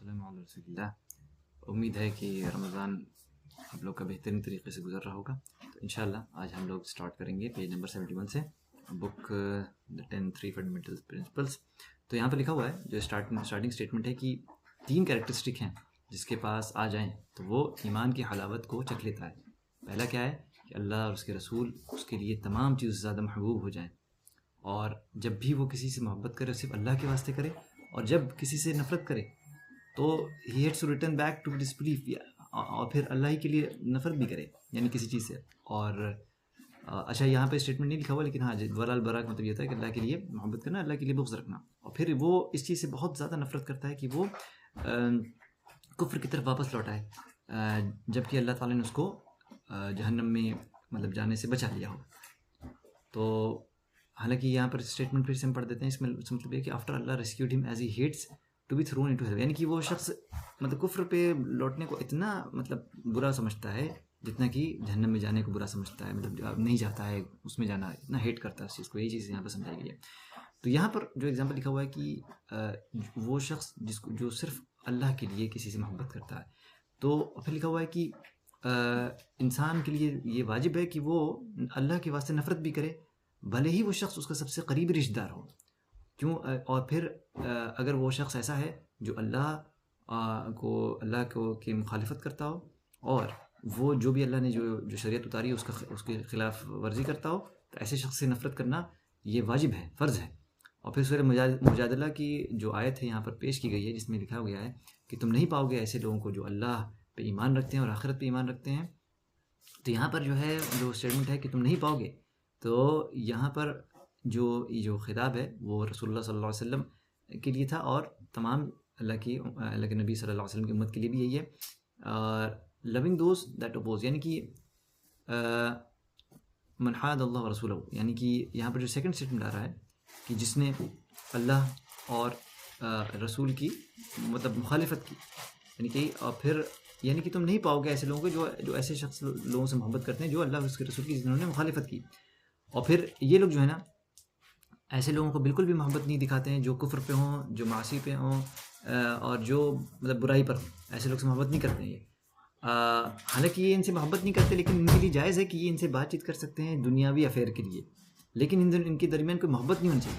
वसल्लम अला रसूलिल्लाह। उम्मीद है कि रमज़ान आप लोग का बेहतरीन तरीके से गुजर रहा होगा। तो इंशाल्लाह आज हम लोग स्टार्ट करेंगे पेज नंबर 71 से, बुक द 10 फंडामेंटल प्रिंसिपल्स। तो यहाँ पर लिखा हुआ है, जो स्टार्टिंग स्टेटमेंट है कि 3 कैरेक्टरिस्टिक हैं जिसके पास आ जाएं तो वो ईमान की हलावत को चख लेता है। पहला क्या है कि अल्लाह और उसके रसूल उसके लिए तमाम चीज़ से ज़्यादा महबूब हो जाएं, और जब भी वो किसी से मोहब्बत करे सिर्फ अल्लाह के वास्ते करे, और जब किसी से नफ़रत करे तो he heads to return back to disbelief, और फिर अल्लाह ही के लिए नफ़रत भी करे, यानी किसी चीज़ से। और अच्छा, यहाँ पे स्टेटमेंट नहीं लिखा हुआ, लेकिन हाँ, वलाल बरा का मतलब ये था कि अल्लाह के लिए मोहब्बत करना, अल्लाह के लिए बुग़्ज़ रखना। और फिर वो इस चीज़ से बहुत ज़्यादा नफ़रत करता है कि वो कुफ्र की तरफ वापस लौटा है, जबकि अल्लाह ताला ने उसको जहन्नम में मतलब जाने से बचा लिया हो। तो हालांकि यहाँ पर स्टेटमेंट फिर से हम पढ़ देते हैं, इसमें मतलब ये कि after Allah rescued him as he hates to be thrown into hell, यानी कि वो शख्स मतलब कुफ्र पे लौटने को इतना मतलब बुरा समझता है जितना कि जहन्नम में जाने को बुरा समझता है, मतलब नहीं चाहता है उसमें जाना, इतना हेट करता है उस चीज़ को। यही चीज़ यहाँ पर समझाई गई है। तो यहाँ पर जो एग्जाम्पल लिखा हुआ है कि वो शख्स जिसको जो सिर्फ अल्लाह के लिए किसी से मोहब्बत करता है, तो फिर लिखा हुआ है कि इंसान के लिए ये वाजिब है कि वो अल्लाह के वास्ते नफ़रत भी करे, भले ही वो शख्स उसका सबसे करीबी रिश्तेदार हो। क्यों? और फिर अगर वो शख्स ऐसा है जो अल्लाह को की मुखालिफत करता हो, और वो जो भी अल्लाह ने जो शरीयत उतारी है उसके ख़िलाफ़ वर्जी करता हो, तो ऐसे शख्स से नफ़रत करना ये वाजिब है, फ़र्ज़ है। और फिर सूरह मुजादला की जो आयत है यहाँ पर पेश की गई है, जिसमें लिखा गया है कि तुम नहीं पाओगे ऐसे लोगों को जो अल्लाह पे ईमान रखते हैं और आखिरत पे ईमान रखते हैं। तो यहाँ पर जो है, जो स्टेटमेंट है कि तुम नहीं पाओगे, तो यहाँ पर जो खिताब है वो रसूलुल्लाह सल्लल्लाहु अलैहि वसल्लम के लिए था, और तमाम अल्लाह के नबी सल्लल्लाहु अलैहि वसल्लम की उम्मत के लिए भी यही है। लविंग दोज दैट अपोज, यानी कि मन हाद अल्लाह व रसूलहू, यानी कि यहाँ पर जो सेकंड स्टेटमेंट आ रहा है कि जिसने अल्लाह और रसूल की मतलब मुखालिफत की, यानी कि और फिर यानी कि तुम नहीं पाओगे ऐसे लोगों को जो ऐसे शख्स लोगों से मोहब्बत करते हैं जो अल्लाह और उसके रसूल की जिन्होंने मुखालिफत की। और फिर ये लोग जो है ना, ऐसे लोगों को बिल्कुल भी मोहब्बत नहीं दिखाते हैं जो कुफ्र पे हों, जो मासी पे हों, और जो मतलब बुराई पर हों। ऐसे लोग से मोहब्बत नहीं करते हैं ये। हालांकि ये इनसे मोहब्बत नहीं करते, लेकिन इनके लिए जायज़ है कि ये इनसे बातचीत कर सकते हैं दुनियावी अफेयर के लिए, लेकिन इनके दरमियान कोई मोहब्बत नहीं होनी चाहिए।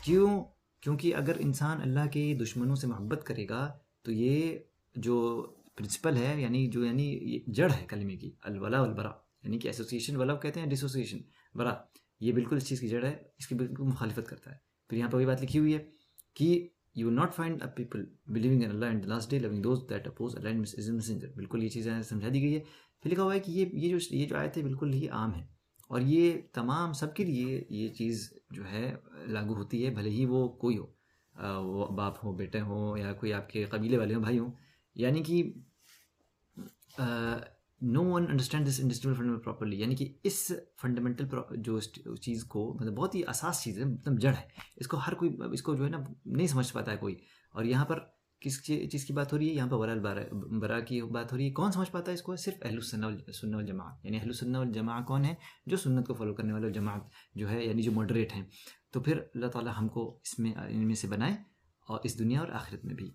क्यों? क्योंकि अगर इंसान अल्लाह के दुश्मनों से मोहब्बत करेगा तो ये जो प्रिंसिपल है, यानी ये जड़ है कलमे की, अलवला वलबरा, यानी कि एसोसिएशन, वला कहते हैं डिसोसिएशन, बरा, ये बिल्कुल इस चीज़ की जड़ है, इसकी बिल्कुल मुखालिफत करता है। फिर यहाँ पर वही बात लिखी हुई है कि you will not find a people believing in Allah and the last day loving those that oppose Allah and his messenger. बिल्कुल ये चीज़ें समझा दी गई है। फिर लिखा हुआ है कि ये जो आयत है बिल्कुल ही आम है, और ये तमाम सबके लिए ये चीज़ जो है लागू होती है, भले ही वो कोई हो, वो बाप हो, बेटे हो, या कोई आपके कबीले वाले हो, भाई हो। यानी कि no one understand this industrial fundamental properly, यानी कि इस फंडामेंटल जो चीज़ को मतलब बहुत ही असास चीज़ है, मतलब जड़ है, इसको हर कोई इसको जो है ना नहीं समझ पाता है कोई। और यहाँ पर किस चीज़ की बात हो रही है? यहाँ पर वलाल बरा की बात हो रही है। कौन समझ पाता है इसको? सिर्फ अहलुस सुन्नह वल जमाअत, यानी अहलुस सुन्नह वल जमाअत कौन है? जो सुन्नत को फॉलो करने वाले जमाअत जो है, यानी जो मॉडरेट हैं। तो फिर अल्लाह ताला हमको इनमें से बनाए, और इस दुनिया और आखिरत में भी।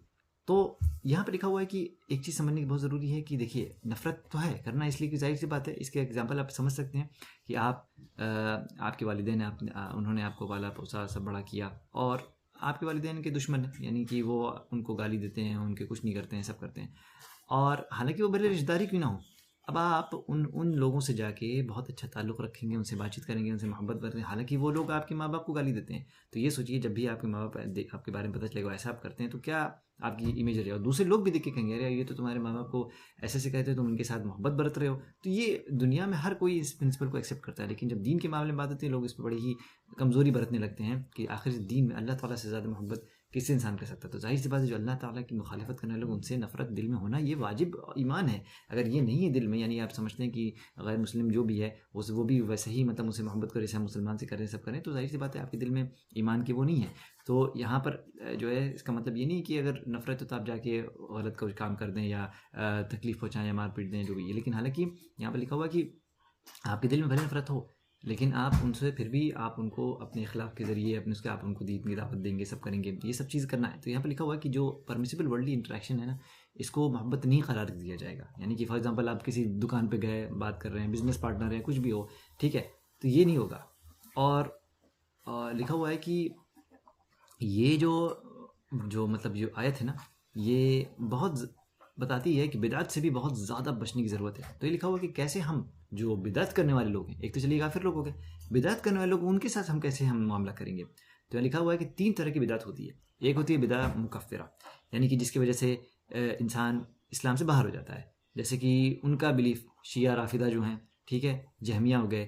तो यहाँ पर लिखा हुआ है कि एक चीज़ समझने की बहुत ज़रूरी है कि देखिए, नफ़रत तो है करना, इसलिए कि जाहिर सी बात है, इसके एग्जांपल आप समझ सकते हैं कि आपके वालिदैन उन्होंने आपको पाला पोसा सब बड़ा किया, और आपके वालिदैन के दुश्मन हैं, यानी कि वो उनको गाली देते हैं, उनके कुछ नहीं करते हैं, सब करते हैं। और हालांकि वो भले रिश्तेदारी क्यों ना हो, अब आप उन लोगों से जाके बहुत अच्छा ताल्लुक़ रखेंगे, उनसे बातचीत करेंगे, उनसे मोहब्बत करेंगे, हालांकि वो लोग आपके माँ बाप को गाली देते हैं। तो ये सोचिए, जब भी आपके माँ बाप आपके बारे में पता चलेगा ऐसा आप करते हैं, तो क्या आपकी इमेज रही, और दूसरे लोग भी देख के कहेंगे अरे ये तो तुम्हारे माँ बाप को ऐसे कहते हो, तुम उनके साथ मोहब्बत बरत रहे हो। तो ये दुनिया में हर कोई इस प्रिंसिपल को एक्सेप्ट करता है, लेकिन जब दीन के मामले में बात होती है, लोग इस पर बड़ी ही कमज़ोरी बरतने लगते हैं कि आखिर दीन में अल्लाह ताला से ज़्यादा मोहब्बत किसी इंसान कर सकता है। तो जाहिर सी बात है, जो अल्लाह ताला की मुखालिफत करने लोग, उनसे नफ़रत दिल में होना ये वाजिब ईमान है। अगर ये नहीं है दिल में, यानी आप समझते हैं कि गैर मुस्लिम जो भी है वो भी वैसे ही मतलब उनसे मोहब्बत करे जैसे हम मुसलमान से करें, सब करें, तो जाहिर सी बात है आपके दिल में ईमान की वो नहीं है। तो यहाँ पर जो है, इसका मतलब ये नहीं कि अगर नफ़रत हो तो आप जाके गलत कोई काम कर दें या तकलीफ़ पहुँचाएं या मार पीट दें, जो भी है। लेकिन हालांकि यहाँ पर लिखा हुआ कि आपके दिल में भले नफ़रत हो, لیکن آپ ان سے پھر بھی آپ ان کو اپنے اخلاق کے ذریعے اپنے اس کے آپ ان کو دین کی دعوت دیں گے، سب کریں گے، یہ سب چیز کرنا ہے. تو یہاں پہ لکھا ہوا ہے کہ جو پرمیسیبل ورلڈلی انٹریکشن ہے نا، اس کو محبت نہیں قرار دیا جائے گا. یعنی کہ فار ایگزامپل آپ کسی دکان پہ گئے، بات کر رہے ہیں، بزنس پارٹنر ہے، کچھ بھی ہو، ٹھیک ہے، تو یہ نہیں ہوگا. اور لکھا ہوا ہے کہ یہ جو مطلب جو آیت ہے نا، یہ بہت بتاتی ہے کہ بدعت سے بھی بہت زیادہ بچنے کی ضرورت ہے. تو یہ لکھا ہوا کہ کیسے ہم جو بدعت کرنے والے لوگ ہیں، ایک تو چلیے کافر لوگ ہو گئے، بدعت کرنے والے لوگ ان کے ساتھ کیسے ہم معاملہ کریں گے. تو یہاں لکھا ہوا ہے کہ 3 طرح کی بدعت ہوتی ہے. ایک ہوتی ہے بدعت مکفرہ، یعنی کہ جس کی وجہ سے انسان اسلام سے باہر ہو جاتا ہے. جیسے کہ ان کا بلیف شیعہ رافضہ جو ہیں، ٹھیک ہے، جہمیہ ہو گئے.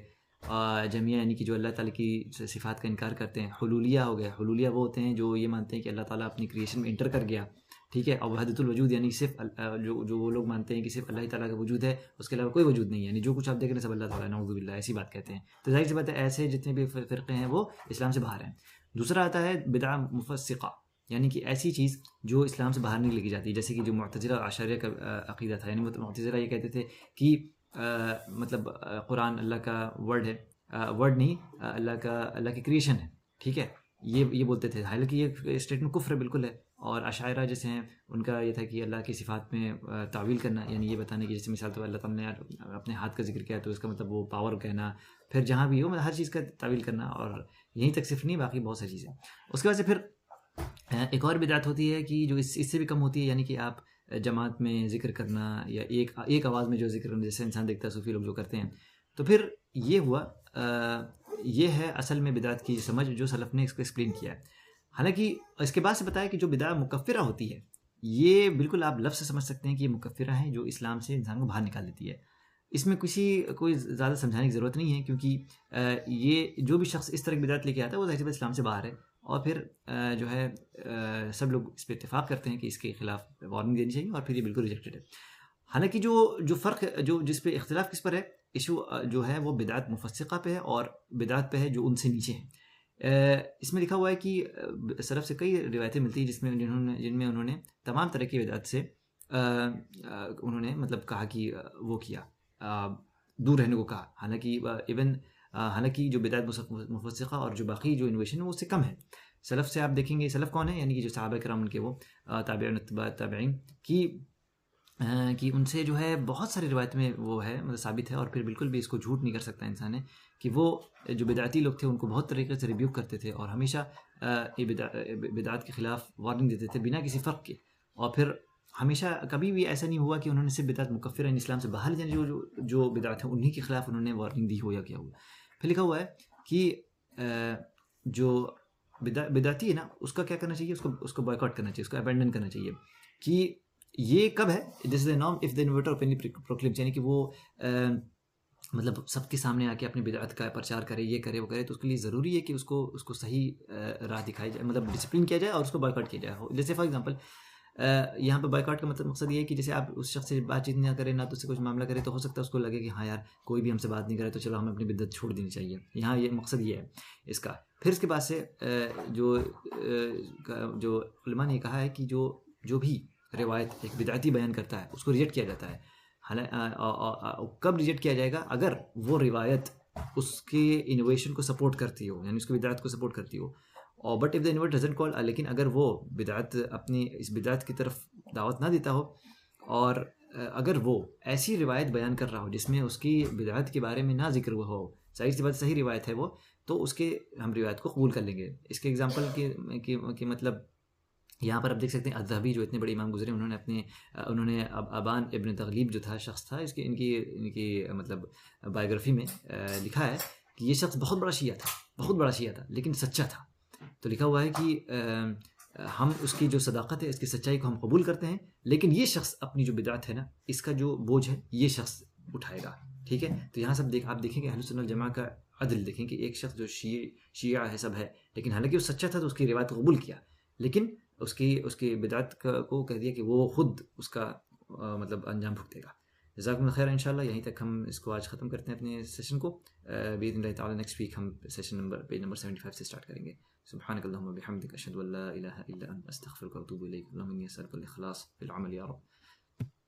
جہمیہ یعنی کہ جو اللہ تعالیٰ کی صفات کا انکار کرتے ہیں. حلولیہ ہو گئے. حلولیہ وہ ہوتے ہیں جو یہ مانتے ہیں کہ اللہ تعالیٰ اپنی کریشن میں انٹر کر گیا، ٹھیک ہے. اور وحدت الوجود یعنی صرف جو وہ لوگ مانتے ہیں کہ صرف اللہ تعالیٰ کا وجود ہے، اس کے علاوہ کوئی وجود نہیں ہے، یعنی جو کچھ آپ دیکھ رہے ہیں سب اللہ تعالیٰ، نعوذ باللہ، ایسی بات کہتے ہیں. تو ظاہر سی بات ہے ایسے جتنے بھی فرقے ہیں وہ اسلام سے باہر ہیں. دوسرا آتا ہے بدعہ مفسقہ، یعنی کہ ایسی چیز جو اسلام سے باہر نہیں لے کی جاتی، جیسے کہ جو معتزلہ اور اشاعرہ کا عقیدہ تھا. یعنی معتزلہ یہ کہتے تھے کہ مطلب قرآن اللہ کا ورڈ ہے، ورڈ نہیں، اللہ کی کریشن ہے، ٹھیک ہے، یہ بولتے تھے. حالانکہ یہ اسٹیٹمنٹ کفر بالکل ہے. اور اشاعرہ جیسے ہیں ان کا یہ تھا کہ اللہ کی صفات میں تعویل کرنا، یعنی یہ بتانے کی، جیسے مثال تو اللہ تعالیٰ نے اپنے ہاتھ کا ذکر کیا تو اس کا مطلب وہ پاور کہنا، پھر جہاں بھی ہو ہر چیز کا تعویل کرنا، اور یہیں تک صرف نہیں، باقی بہت ساری چیزیں. اس کے بعد سے پھر ایک اور بدعت ہوتی ہے کہ جو اس سے بھی کم ہوتی ہے، یعنی کہ آپ جماعت میں ذکر کرنا یا ایک آواز میں جو ذکر کرنا، جیسے انسان دیکھتا ہے صوفی لوگ جو کرتے ہیں. تو پھر یہ ہوا، یہ ہے اصل میں بدعت کی سمجھ جو سلف نے اس کو ایکسپلین کیا ہے. حالانکہ اس کے بعد سے بتایا کہ جو بدعت مکفرہ ہوتی ہے، یہ بالکل آپ لفظ سے سمجھ سکتے ہیں کہ یہ مکفرہ ہے جو اسلام سے انسان کو باہر نکال دیتی ہے. اس میں کوئی زیادہ سمجھانے کی ضرورت نہیں ہے، کیونکہ یہ جو بھی شخص اس طرح کی بدعت لے کے آتا ہے وہ ظاہر اسلام سے باہر ہے. اور پھر جو ہے سب لوگ اس پہ اتفاق کرتے ہیں کہ اس کے خلاف وارننگ دینی چاہیے، اور پھر یہ بالکل ریجیکٹڈ ہے. حالانکہ جو فرق جس پہ اختلاف کس پر ہے، ایشو جو ہے وہ بدعت مفسقہ پہ ہے اور بدعت پہ ہے جو ان سے نیچے ہیں. اس میں لکھا ہوا ہے کہ سلف سے کئی روایتیں ملتی ہیں جن میں انہوں نے تمام طرح کی بدعت سے انہوں نے مطلب کہا کہ وہ کیا، دور رہنے کو کہا. حالانکہ جو بدعت مفسقہ اور جو باقی جو انویشن ہے وہ اس سے کم ہے. سلف سے آپ دیکھیں گے، سلف کون ہے، یعنی کہ جو صحابہ کرام ان کے وہ تابعین اتباع تابعین کہ ان سے جو ہے بہت ساری روایت میں وہ ہے مطلب ثابت ہے. اور پھر بالکل بھی اس کو جھوٹ نہیں کر سکتا انسان ہے کہ وہ جو بدعتی لوگ تھے ان کو بہت طریقے سے ریبیوک کرتے تھے اور ہمیشہ بدعات کے خلاف وارننگ دیتے تھے بنا کسی فرق کے. اور پھر ہمیشہ کبھی بھی ایسا نہیں ہوا کہ انہوں نے صرف بدعت مکفرہ یعنی اسلام سے باہر جانے جو بدعت ہیں انہی کے خلاف انہوں نے وارننگ دی ہو یا کیا ہوا. پھر لکھا ہوا ہے کہ جو بدعتی ہے نا اس کا کیا کرنا چاہیے، اس کو بائیکاٹ کرنا چاہیے، اس کو ابینڈن کرنا چاہیے. کہ یہ کب ہے، this is a norm of the inviter openly proclaims, یعنی کہ وہ مطلب سب کے سامنے آ کے اپنی بدعت کا پرچار کرے، یہ کرے وہ کرے، تو اس کے لیے ضروری ہے کہ اس کو صحیح راہ دکھائی جائے، مطلب ڈسپلن کیا جائے اور اس کو بائیکاٹ کیا جائے. جیسے فار ایگزامپل یہاں پہ بائیکاٹ کا مطلب مقصد یہ ہے کہ جیسے آپ اس شخص سے بات چیت نہ کریں، نہ تو اس سے کچھ معاملہ کریں، تو ہو سکتا ہے اس کو لگے کہ ہاں یار کوئی بھی ہم سے بات نہیں کرے تو چلو ہمیں اپنی بدعت چھوڑ دینی چاہیے. یہاں یہ مقصد یہ ہے اس کا. پھر اس کے بعد سے جو علماء نے کہا ہے کہ جو بھی روایت ایک بدعتی بیان کرتا ہے اس کو ریجیکٹ کیا جاتا ہے. کب ریجیکٹ کیا جائے گا؟ اگر وہ روایت اس کے انوویشن کو سپورٹ کرتی ہو، یعنی اس کی بدعت کو سپورٹ کرتی ہو. اور but if the inviter doesn't call, لیکن اگر وہ بدعت اپنی اس بدعت کی طرف دعوت نہ دیتا ہو، اور اگر وہ ایسی روایت بیان کر رہا ہو جس میں اس کی بدعت کے بارے میں نہ ذکر ہوا ہو، ظاہر سی بات صحیح روایت ہے وہ، تو اس کے ہم روایت کو قبول کر لیں گے. اس کے ایگزامپل کی مطلب یہاں پر آپ دیکھ سکتے ہیں الذہبی جو اتنے بڑے امام گزرے، انہوں نے ابان ابن تغلیب جو تھا شخص تھا، ان کی مطلب بایوگرافی میں لکھا ہے کہ یہ شخص بہت بڑا شیعہ تھا لیکن سچا تھا. تو لکھا ہوا ہے کہ ہم اس کی جو صداقت ہے، اس کی سچائی کو ہم قبول کرتے ہیں، لیکن یہ شخص اپنی جو بدعت ہے نا اس کا جو بوجھ ہے یہ شخص اٹھائے گا. ٹھیک ہے، تو یہاں سب آپ دیکھیں گے اہل سنت والجماعہ کا عدل دیکھیں کہ ایک شخص جو شیعہ ہے سب ہے، لیکن حالانکہ وہ سچا تھا تو اس کی روایت قبول کیا، لیکن اس کی بدعت کو کہہ دیا کہ وہ خود اس کا مطلب انجام بھگتے گا. جزاکم اللہ خیر. انشاءاللہ یہیں تک ہم اس کو آج ختم کرتے ہیں اپنے سیشن کو. باذن اللہ تعالی نیکسٹ ویک ہم سیشن پیج نمبر 75 سے اسٹارٹ کریں گے. سبحانک اللہم و بحمدک، اشہد ان لا الہ الا انت، استغفرک و اتوب الیک. اللہم انی اسألک الاخلاص فی العمل یا رب.